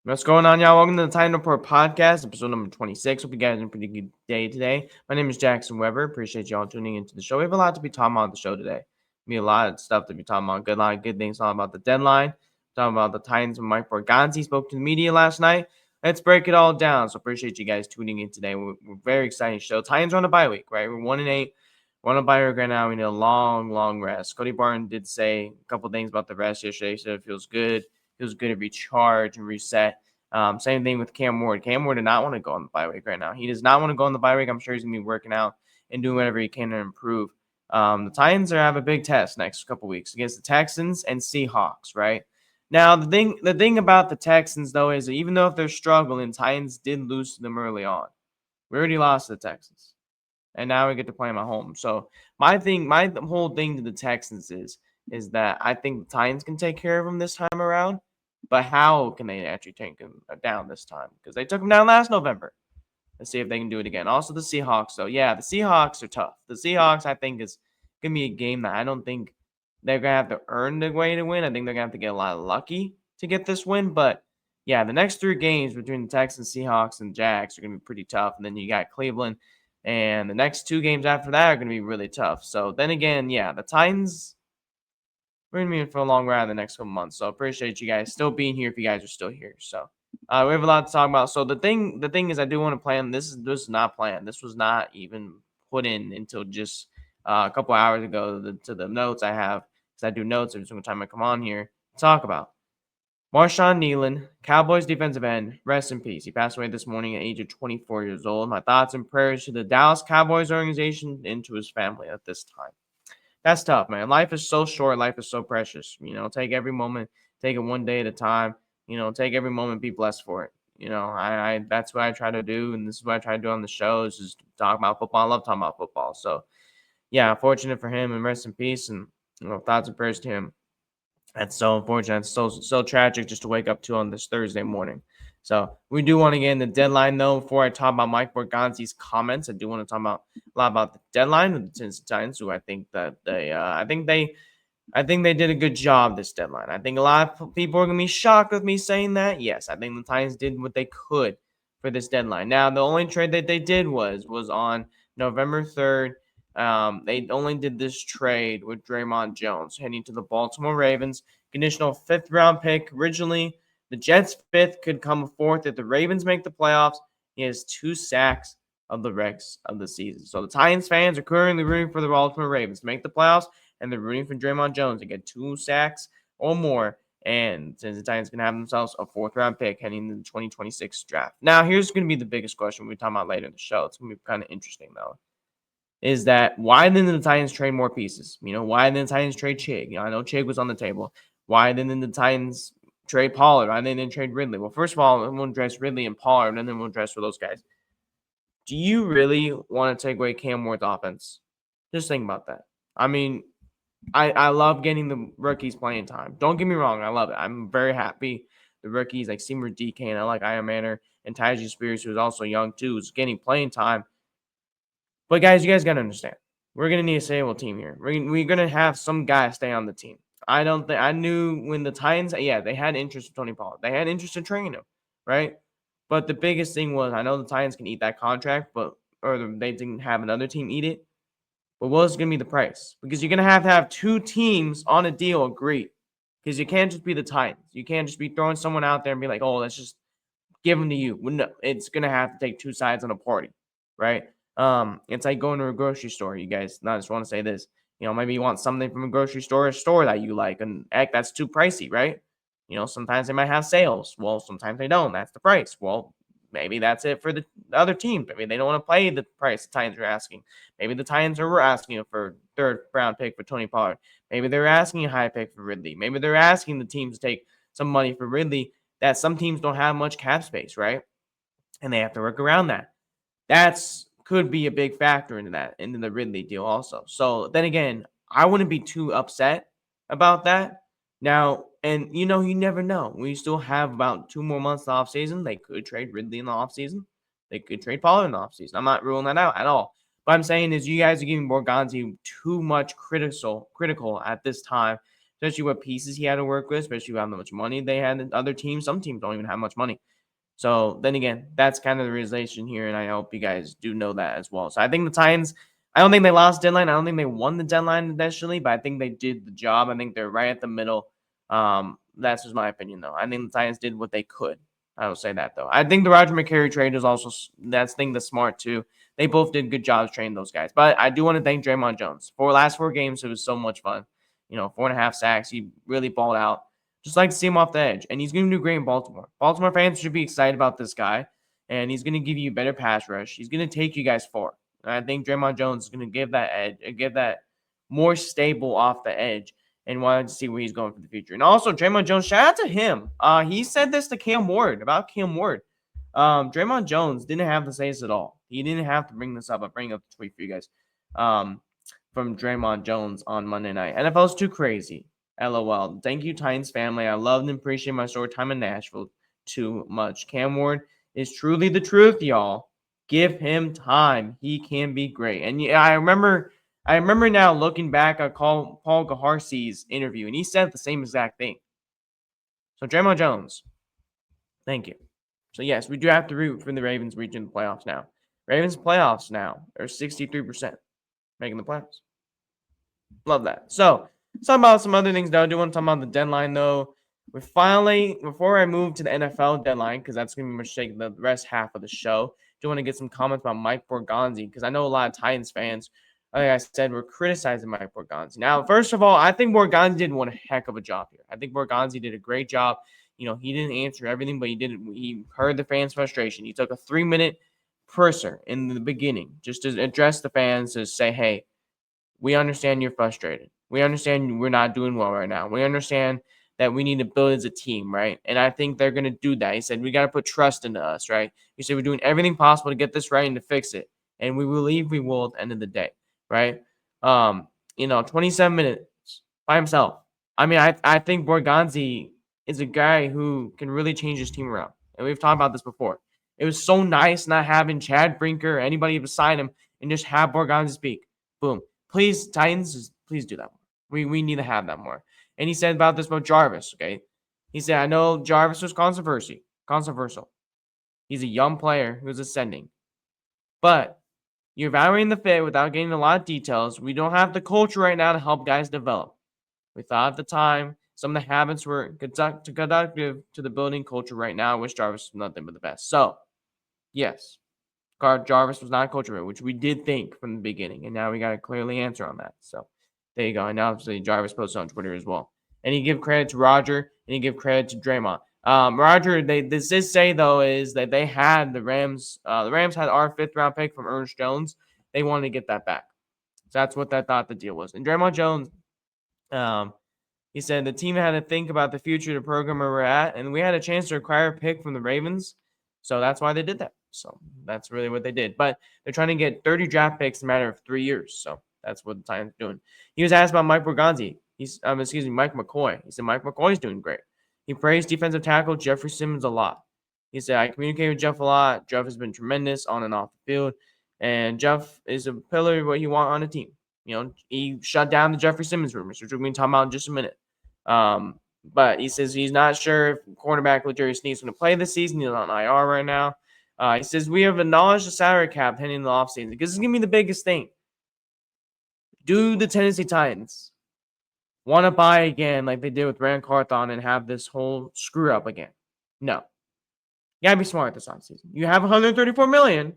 What's going on, y'all? Welcome to the Titan Report podcast, episode number 26. Hope you guys are having a pretty good day today. My name is Jackson Weber. Appreciate y'all tuning into the show. We have a lot to be talking about on the show today. A lot of stuff to be talking about. A lot of good things. Talking about the deadline. Talking about the Titans and Mike Borgonzi spoke to the media last night. Let's break it all down. So appreciate you guys tuning in today. We're very exciting show. Titans are on a bye week, right? We're 1-8. We're on a bye week right now. We need a long rest. Cody Barton did say a couple things about the rest yesterday. He said it feels good. Feels good to recharge and reset. Same thing with Cam Ward. Cam Ward did not want to go on the bye week right now. He does not want to go on the bye week. I'm sure he's going to be working out and doing whatever he can to improve. The Titans have a big test next couple weeks against the Texans and Seahawks, right? Now, the thing about the Texans, though, is that even though if they're struggling, Titans did lose to them early on. We already lost to the Texans, and now we get to play them at home. So my whole thing to the Texans is that I think the Titans can take care of them this time around. But how can they actually take them down this time? Because they took them down last November. Let's see if they can do it again. Also, the Seahawks, though. Yeah, the Seahawks are tough. The Seahawks, I think, is going to be a game that I don't think they're going to have to earn the way to win. I think they're going to have to get a lot of lucky to get this win. But, yeah, the next three games between the Texans, Seahawks, and Jags are going to be pretty tough. And then you got Cleveland. And the next two games after that are going to be really tough. So, then again, yeah, the Titans – we're gonna be in for a long ride in the next couple months. So appreciate you guys still being here if you guys are still here. So we have a lot to talk about. So the thing is I do want to plan. This is not planned. This was not even put in until just a couple hours ago to the notes I have, because I do notes every single time I come on here to talk about. Marshawn Nealon, Cowboys defensive end, rest in peace. He passed away this morning at the age of 24 years old. My thoughts and prayers to the Dallas Cowboys organization and to his family at this time. That's tough, man. Life is so short. Life is so precious. Take every moment, take it one day at a time. Take every moment, be blessed for it. I that's what I try to do, and this is what I try to do on the show is just talk about football. I love talking about football. So, yeah, fortunate for him, and rest in peace, and thoughts and prayers to him. That's so unfortunate. It's so tragic just to wake up to on this Thursday morning. So we do want to get in the deadline, though. Before I talk about Mike Borgonzi's comments, I do want to talk about a lot about the deadline of the Tennessee Titans, who I think that I think they did a good job this deadline. I think a lot of people are gonna be shocked with me saying that. Yes, I think the Titans did what they could for this deadline. Now, the only trade that they did was on November 3rd. They only did this trade with Dre'Mont Jones heading to the Baltimore Ravens. Conditional fifth-round pick. Originally, the Jets' fifth could come fourth if the Ravens make the playoffs. He has 2 sacks of the rest of the season. So the Titans fans are currently rooting for the Baltimore Ravens to make the playoffs, and they're rooting for Dre'Mont Jones to get 2 sacks or more. And since the Titans can have themselves a 4th-round pick heading into the 2026 draft. Now, here's going to be the biggest question we're talking about later in the show. It's going to be kind of interesting, though. Is that why didn't the Titans trade more pieces? Why didn't the Titans trade Chig? I know Chig was on the table. Why didn't the Titans trade Pollard? Why didn't they trade Ridley? Well, first of all, we'll address Ridley and Pollard, and then we'll address for those guys. Do you really want to take away Cam Ward's offense? Just think about that. I mean, I love getting the rookies playing time. Don't get me wrong. I love it. I'm very happy the rookies like Seymour DK and I like Iron Manor and Tyjae Spears, who's also young too, is getting playing time. But guys, you guys got to understand. We're going to need a stable team here. We're going to have some guy stay on the team. I knew when the Titans, yeah, they had interest in Tony Pollard. They had interest in training him, right? But the biggest thing was, I know the Titans can eat that contract, or they didn't have another team eat it. But what's going to be the price? Because you're going to have 2 teams on a deal agree. Because you can't just be the Titans. You can't just be throwing someone out there and be like, oh, let's just give them to you. Well, no, it's going to have to take 2 sides on a party, right? It's like going to a grocery store. You guys, I just want to say this. Maybe you want something from a grocery store, that you like, and heck, that's too pricey, right? Sometimes they might have sales. Well, sometimes they don't. That's the price. Well, maybe that's it for the other team. Maybe they don't want to pay the price the Titans are asking. Maybe the Titans are asking for 3rd-round pick for Tony Pollard. Maybe they're asking a high pick for Ridley. Maybe they're asking the teams to take some money for Ridley that some teams don't have much cap space, right? And they have to work around that. That's could be a big factor into the Ridley deal also. So then again, I wouldn't be too upset about that. Now, and you never know. We still have about 2 more months off season. They could trade Ridley in the offseason. They could trade Pollard in the offseason. I'm not ruling that out at all. What I'm saying is you guys are giving Borgonzi too much critical at this time especially what pieces he had to work with, especially how much money they had in other teams. Some teams don't even have much money. So then again, that's kind of the realization here, and I hope you guys do know that as well. So I think the Titans, I don't think they lost deadline. I don't think they won the deadline initially, but I think they did the job. I think they're right at the middle. That's just my opinion, though. I think the Titans did what they could. I will say that, though. I think the Roger McCreary trade is also that's smart too. They both did good jobs training those guys. But I do want to thank Dre'Mont Jones for the last 4 games. It was so much fun. 4.5 sacks. He really balled out. Just like to see him off the edge. And he's going to do great in Baltimore. Baltimore fans should be excited about this guy. And he's going to give you a better pass rush. He's going to take you guys far. And I think Dre'Mont Jones is going to give that edge, give that more stable off the edge. And wanted to see where he's going for the future. And also, Dre'Mont Jones, shout out to him. He said this to Cam Ward, about Cam Ward. Dre'Mont Jones didn't have to say this at all. He didn't have to bring this up. I'll bring up the tweet for you guys. From Dre'Mont Jones on Monday night. NFL's too crazy. LOL. Thank you, Titans family. I loved and appreciate my short time in Nashville too much. Cam Ward is truly the truth, y'all. Give him time. He can be great. And yeah, I remember now looking back at Paul Gaharsi's interview, and he said the same exact thing. So Dre'Mont Jones, thank you. So yes, we do have to root for the Ravens reaching the playoffs now. Ravens playoffs now are 63% making the playoffs. Love that. So talk about some other things, though. I do want to talk about the deadline, though. We're finally, before I move to the NFL deadline, because that's going to be mistake the rest half of the show, do want to get some comments about Mike Borgonzi, because I know a lot of Titans fans, like I said, were criticizing Mike Borgonzi. Now, first of all, I think Borgonzi did one heck of a job here. I think Borgonzi did a great job. He didn't answer everything, but he heard the fans' frustration. He took a 3-minute presser in the beginning just to address the fans, to say, hey, we understand you're frustrated. We understand we're not doing well right now. We understand that we need to build as a team, right? And I think they're going to do that. He said, we got to put trust into us, right? He said, we're doing everything possible to get this right and to fix it. And we believe we will at the end of the day, right? 27 minutes by himself. I mean, I think Borgonzi is a guy who can really change his team around. And we've talked about this before. It was so nice not having Chad Brinker or anybody beside him and just have Borgonzi speak. Boom. Please, Titans, please do that more. We need to have that more. And he said about this about Jarvis, okay? He said, I know Jarvis was controversial. He's a young player who's ascending. But you're evaluating the fit without getting a lot of details. We don't have the culture right now to help guys develop. We thought at the time some of the habits were conductive to the building culture right now. I wish Jarvis was nothing but the best. So, yes. Jarvis was not a culture, which we did think from the beginning, and now we got a clearly answer on that. So there you go. And obviously Jarvis posted on Twitter as well. And he give credit to Roger, and he give credit to Dre'Mont. Roger, this did say though is that they had the Rams. The Rams had our 5th-round pick from Ernest Jones. They wanted to get that back. So that's what they thought the deal was. And Dre'Mont Jones, he said the team had to think about the future of the program where we're at, and we had a chance to acquire a pick from the Ravens. So that's why they did that. So that's really what they did. But they're trying to get 30 draft picks in a matter of 3 years. So that's what the Titans are doing. He was asked about Mike Borgonzi. Mike McCoy. He said Mike McCoy's doing great. He praised defensive tackle Jeffrey Simmons a lot. He said, I communicate with Jeff a lot. Jeff has been tremendous on and off the field. And Jeff is a pillar of what you want on a team. He shut down the Jeffrey Simmons rumors, which we're going to talk about in just a minute. But he says he's not sure if cornerback L'Jarius Sneed's going to play this season. He's on IR right now. He says we have acknowledged the salary cap heading into the offseason because this is going to be the biggest thing. Do the Tennessee Titans want to buy again like they did with Rand Carthon and have this whole screw up again? No. You got to be smart this offseason. You have $134 million,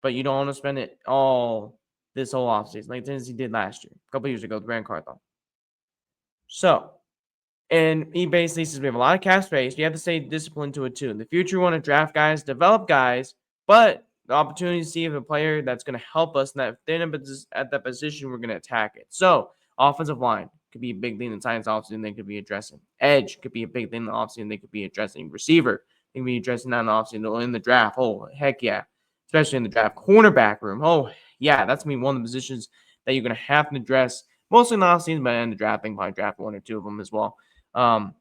but you don't want to spend it all this whole offseason like Tennessee did last year, a couple years ago with Rand Carthon. So, and he basically says we have a lot of cap space. You have to stay disciplined to it too. In the future, we want to draft guys, develop guys, but the opportunity to see if a player that's going to help us in at that position, we're going to attack it. So, offensive line could be a big thing in the Titans offseason they could be addressing. Edge could be a big thing in the offseason they could be addressing. Receiver, they could be addressing that in the offseason in the draft. Oh, heck yeah. Especially in the draft. Cornerback room. Oh, yeah. That's going to be one of the positions that you're going to have to address mostly in the offseason, but in the drafting, probably draft 1 or 2 of them as well. But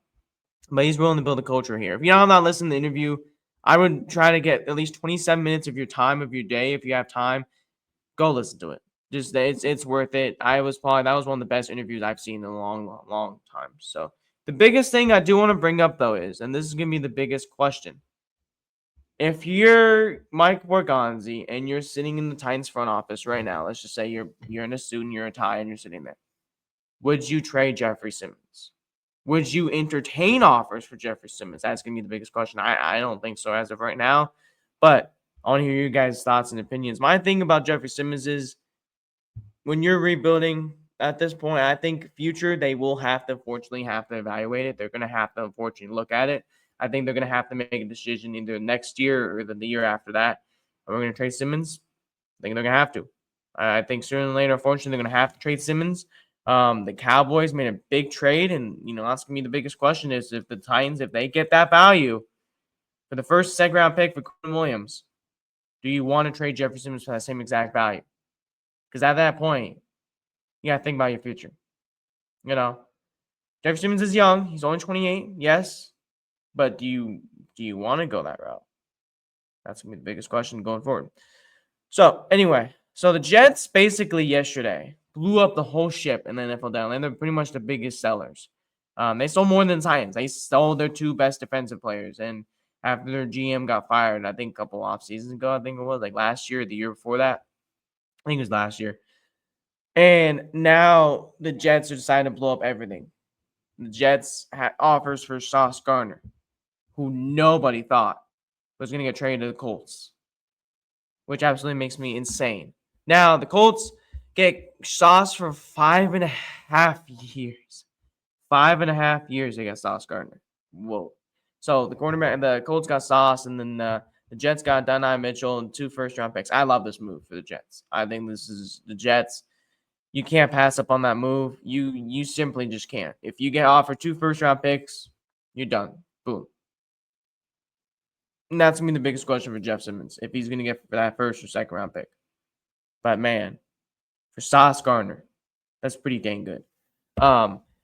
he's willing to build a culture here. If you're not listening to the interview, I would try to get at least 27 minutes of your time of your day. If you have time, go listen to it. Just it's worth it. That was one of the best interviews I've seen in a long, long, long time. So the biggest thing I do want to bring up though is, and this is gonna be the biggest question. If you're Mike Borgonzi and you're sitting in the Titans front office right now, let's just say you're in a suit and you're a tie and you're sitting there. Would you trade Jeffrey Simmons? Would you entertain offers for Jeffrey Simmons? That's gonna be the biggest question. I don't think so as of right now, but I want to hear you guys' thoughts and opinions. My thing about Jeffrey Simmons is when you're rebuilding at this point, I think future they will have to unfortunately have to evaluate it. They're gonna have to unfortunately look at it. I think they're gonna have to make a decision either next year or the year after that. Are we gonna trade Simmons? I think they're gonna have to. I think sooner than later, unfortunately, they're gonna have to trade Simmons. The Cowboys made a big trade, and that's gonna be the biggest question: is if the Titans, if they get that value for the first second round pick for Quinn Williams, do you want to trade Jeffrey Simmons for that same exact value? Because at that point, you gotta think about your future. Jeffrey Simmons is young; he's only 28, yes, but do you want to go that route? That's gonna be the biggest question going forward. So anyway, the Jets basically yesterday blew up the whole ship in the NFL down, and they're pretty much the biggest sellers. They sold more than the Titans. They sold their two best defensive players, and after their GM got fired, I think a couple off seasons ago, I think it was like last year or the year before that. I think it was last year. And now the Jets are deciding to blow up everything. The Jets had offers for Sauce Gardner, who nobody thought was going to get traded to the Colts, which absolutely makes me insane. Now, the Colts get Sauce for 5.5 years. 5.5 years they got Sauce Gardner. Whoa. So the Colts got Sauce, and then the Jets got Donai Mitchell and 2 first-round picks. I love this move for the Jets. I think this is the Jets. You can't pass up on that move. You simply just can't. If you get offered 2 first-round picks, you're done. Boom. And that's going to be the biggest question for Jeff Simmons, if he's going to get for that first or second round pick. But man, for Sauce Gardner, that's pretty dang good.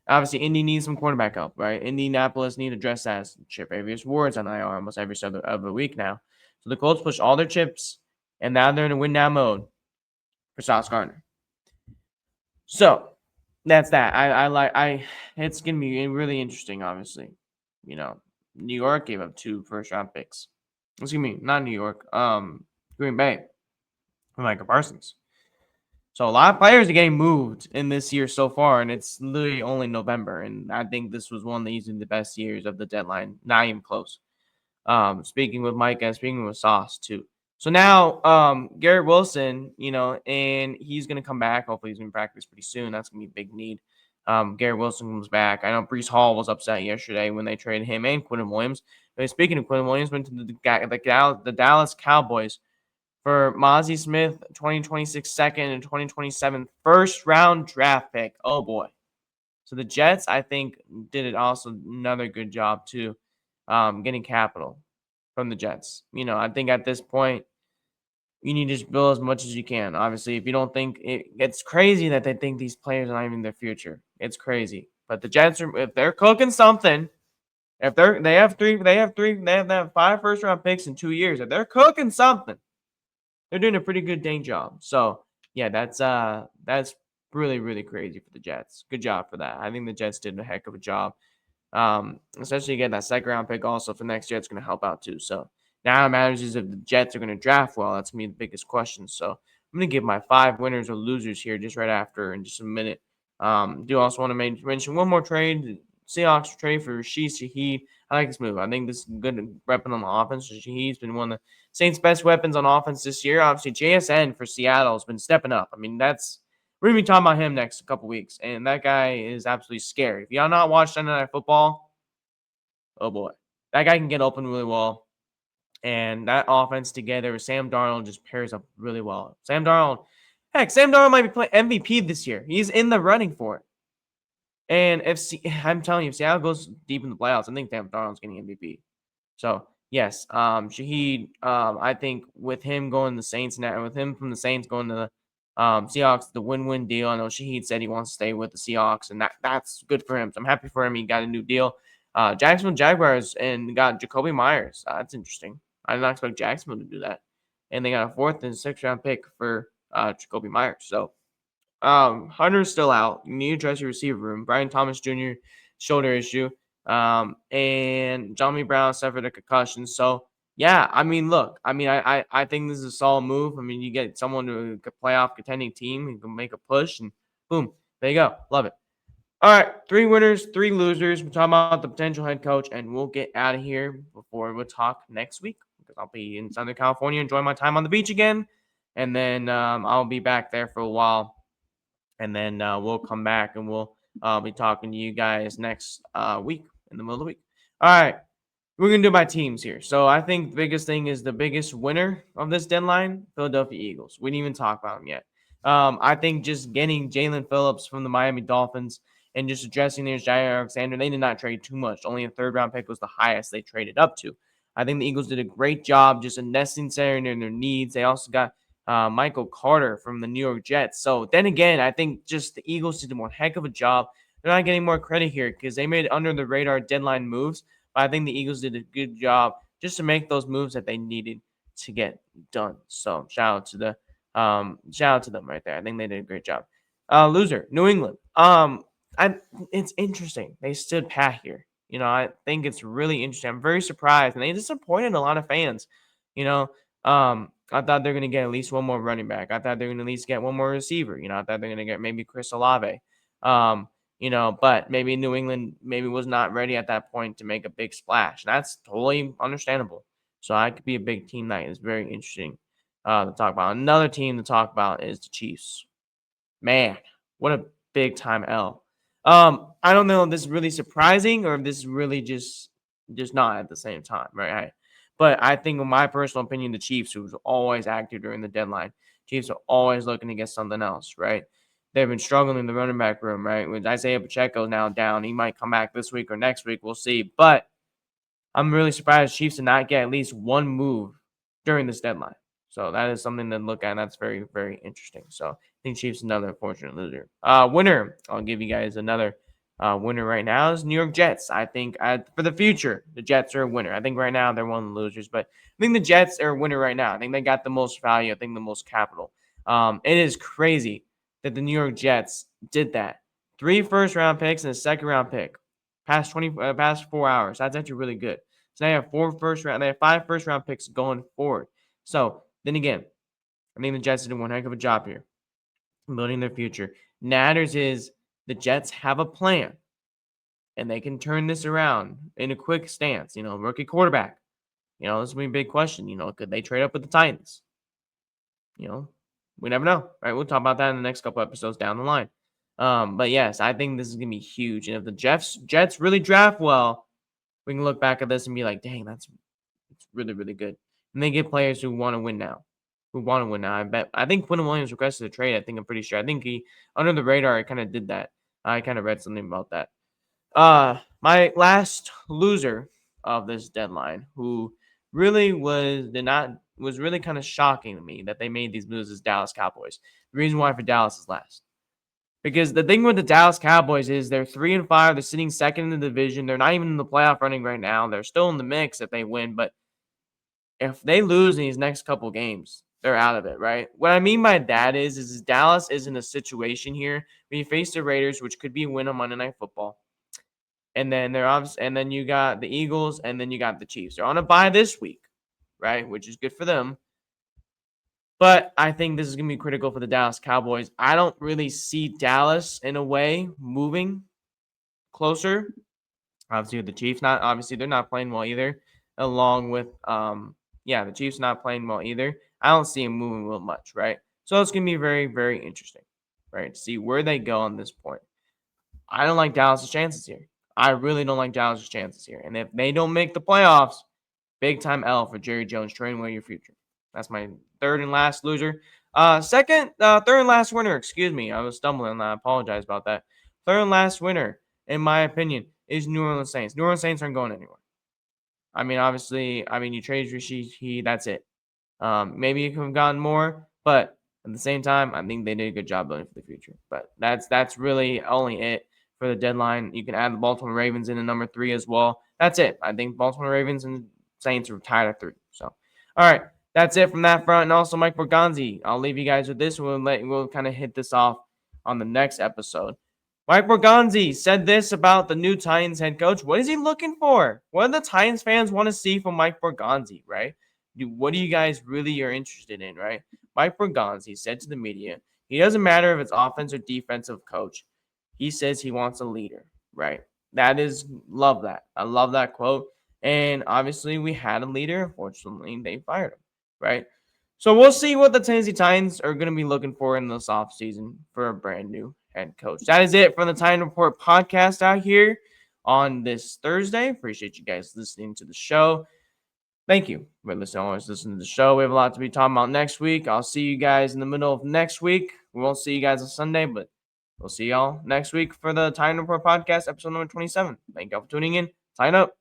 Obviously, Indy needs some quarterback help, right? Indianapolis need to address that. Chip Avius Ward's on IR almost every other week now. So the Colts push all their chips, and now they're in a win now mode for Sauce Gardner. So that's that. It's gonna be really interesting, obviously. New York gave up 2 first-round picks. Excuse me, not New York. Green Bay for Micah Parsons. So a lot of players are getting moved in this year so far, and it's literally only November. And I think this was one of the best years of the deadline. Not even close. Speaking with Micah, speaking with Sauce too. So now Garrett Wilson, and he's gonna come back. Hopefully he's gonna practice pretty soon. That's gonna be a big need. Garrett Wilson comes back. I know Breece Hall was upset yesterday when they traded him and Quinn Williams. But speaking of Quinn Williams, went to the Dallas Cowboys for Mozzie Smith, 2026 second and 2027 first round draft pick. Oh boy. So the Jets, I think, did it also another good job too, getting capital from the Jets. I think at this point, you need to just build as much as you can. Obviously, if you don't think it's crazy that they think these players are not even their future. It's crazy. But the Jets if they're cooking something, if they have 5 first round picks in 2 years. If they're cooking something, they're doing a pretty good dang job. So yeah, that's really, really crazy for the Jets. Good job for that. I think the Jets did a heck of a job. Especially getting that second round pick also for next year, it's going to help out too. So now it matters is if the Jets are going to draft well. That's going to be the biggest question. So I'm going to give my 5 winners or losers here just right after in just a minute. Do also want to mention one more trade. Seahawks trade for Rashid Shaheed. I like this move. I think this is a good weapon on the offense. Shaheed's been one of the Saints' best weapons on offense this year. Obviously, JSN for Seattle has been stepping up. I mean, we're going to be talking about him next couple weeks, and that guy is absolutely scary. If y'all not watched Sunday Night Football, oh boy, that guy can get open really well. And that offense together with Sam Darnold just pairs up really well. Sam Darnold might be playing MVP this year. He's in the running for it. And I'm telling you, if Seattle goes deep in the playoffs, I think Sam Darnold's getting MVP. So yes, Shaheed. I think with him going to the Saints now, with him from the Saints going to the Seahawks, the win-win deal. I know Shaheed said he wants to stay with the Seahawks, and that's good for him. So I'm happy for him. He got a new deal. Jacksonville Jaguars and got Jacoby Myers. That's interesting. I did not expect Jacksonville to do that. And they got a 4th and 6th round pick for Jacoby Myers. So Hunter's still out. You need to address your receiver room. Brian Thomas Jr. shoulder issue. And Johnny Brown suffered a concussion. So yeah, I mean, look, I think this is a solid move. I mean, you get someone to a playoff contending team who can make a push, and boom, there you go. Love it. All right, 3 winners, 3 losers. We're talking about the potential head coach, and we'll get out of here before we'll talk next week because I'll be in Southern California enjoying my time on the beach again, and then I'll be back there for a while, and then we'll come back and we'll be talking to you guys next week in the middle of the week. All right, we're going to do my teams here. So I think the biggest thing is the biggest winner of this deadline, Philadelphia Eagles. We didn't even talk about them yet. I think just getting Jalen Phillips from the Miami Dolphins and just addressing their Jair Alexander, they did not trade too much. Only a third-round pick was the highest they traded up to. I think the Eagles did a great job just investing in their needs. They also got Michael Carter from the New York Jets. So then again, I think just the Eagles did one heck of a job. They're not getting more credit here because they made under-the-radar deadline moves. But I think the Eagles did a good job just to make those moves that they needed to get done. So shout out to them right there. I think they did a great job. Loser, New England. It's interesting. They stood pat here. You know, I think it's really interesting. I'm very surprised, and they disappointed a lot of fans. You know, I thought they're gonna get at least one more running back. I thought they're gonna at least get one more receiver. You know, I thought they're gonna get maybe Chris Olave. But maybe New England maybe was not ready at that point to make a big splash. That's totally understandable. So I could be a big team night. It's very interesting to talk about. Another team to talk about is the Chiefs. Man, what a big time L. I don't know if this is really surprising or if this is really just not at the same time, right? But I think, in my personal opinion, the Chiefs, who's always active during the deadline, Chiefs are always looking to get something else, right? They've been struggling in the running back room, right? With Isaiah Pacheco now down, he might come back this week or next week. We'll see. But I'm really surprised Chiefs did not get at least one move during this deadline. So that is something to look at. And that's very, very interesting. So I think Chiefs another unfortunate loser. Winner, I'll give you guys another winner right now is New York Jets. I think for the future, the Jets are a winner. I think right now they're one of the losers, but I think the Jets are a winner right now. I think they got the most value. I think the most capital. It is crazy that the New York Jets did that. 3 first-round picks and a second-round pick past 4 hours. That's actually really good. So they have 5 first-round picks going forward. So then again, I think the Jets did one heck of a job here, building their future. Matters is the Jets have a plan, and they can turn this around in a quick stance. You know, rookie quarterback. You know, this is gonna be a big question. You know, could they trade up with the Titans? You know, we never know, right? We'll talk about that in the next couple episodes down the line. But yes, I think this is gonna be huge. And if the Jets really draft well, we can look back at this and be like, dang, it's really, really good. And they get players who want to win now. I think Quentin Williams requested a trade. I'm pretty sure. I think he under the radar. I kind of did that. I kind of read something about that. My last loser of this deadline, who really was really kind of shocking to me that they made these moves, is Dallas Cowboys. The reason why for Dallas is last. Because the thing with the Dallas Cowboys is they're 3-5. They're sitting second in the division. They're not even in the playoff running right now. They're still in the mix if they win. But if they lose in these next couple games, they're out of it, right? What I mean by that is Dallas is in a situation here where you face the Raiders, which could be a win on Monday Night Football. And then and then you got the Eagles, and then you got the Chiefs. They're on a bye this week, right? Which is good for them. But I think this is going to be critical for the Dallas Cowboys. I don't really see Dallas in a way moving closer. Obviously, the Chiefs they're not playing well either. Along with the Chiefs not playing well either. I don't see them moving real much, right? So it's going to be very, very interesting, right? To see where they go on this point. I don't like Dallas' chances here. I really don't like Dallas' chances here. And if they don't make the playoffs, big time L for Jerry Jones. Train away your future. That's my third and last loser. Third and last winner. Excuse me. I was stumbling. I apologize about that. Third and last winner, in my opinion, is New Orleans Saints. New Orleans Saints aren't going anywhere. You trade Rashid. That's it. Maybe you could have gotten more, but at the same time, I think they did a good job building for the future. But that's really only it for the deadline. You can add the Baltimore Ravens in at number 3 as well. That's it. I think Baltimore Ravens and Saints are tied at 3. So, all right. That's it from that front. And also Mike Borgonzi. I'll leave you guys with this. We'll kind of hit this off on the next episode. Mike Borgonzi said this about the new Titans head coach. What is he looking for? What do the Titans fans want to see from Mike Borgonzi, right? What do you guys really are interested in, right? Mike Borgonzi said to the media, he doesn't matter if it's offense or defensive coach. He says he wants a leader, right? Love that. I love that quote. And obviously we had a leader. Unfortunately, they fired him, right? So we'll see what the Tennessee Titans are going to be looking for in this offseason for a brand new head coach. That is it for the Titan Report podcast out here on this Thursday. Appreciate you guys listening to the show. Thank you for listening. Always listening to the show. We have a lot to be talking about next week. I'll see you guys in the middle of next week. We won't see you guys on Sunday, but we'll see y'all next week for the Titan Report podcast, episode number 27. Thank y'all for tuning in. Sign up.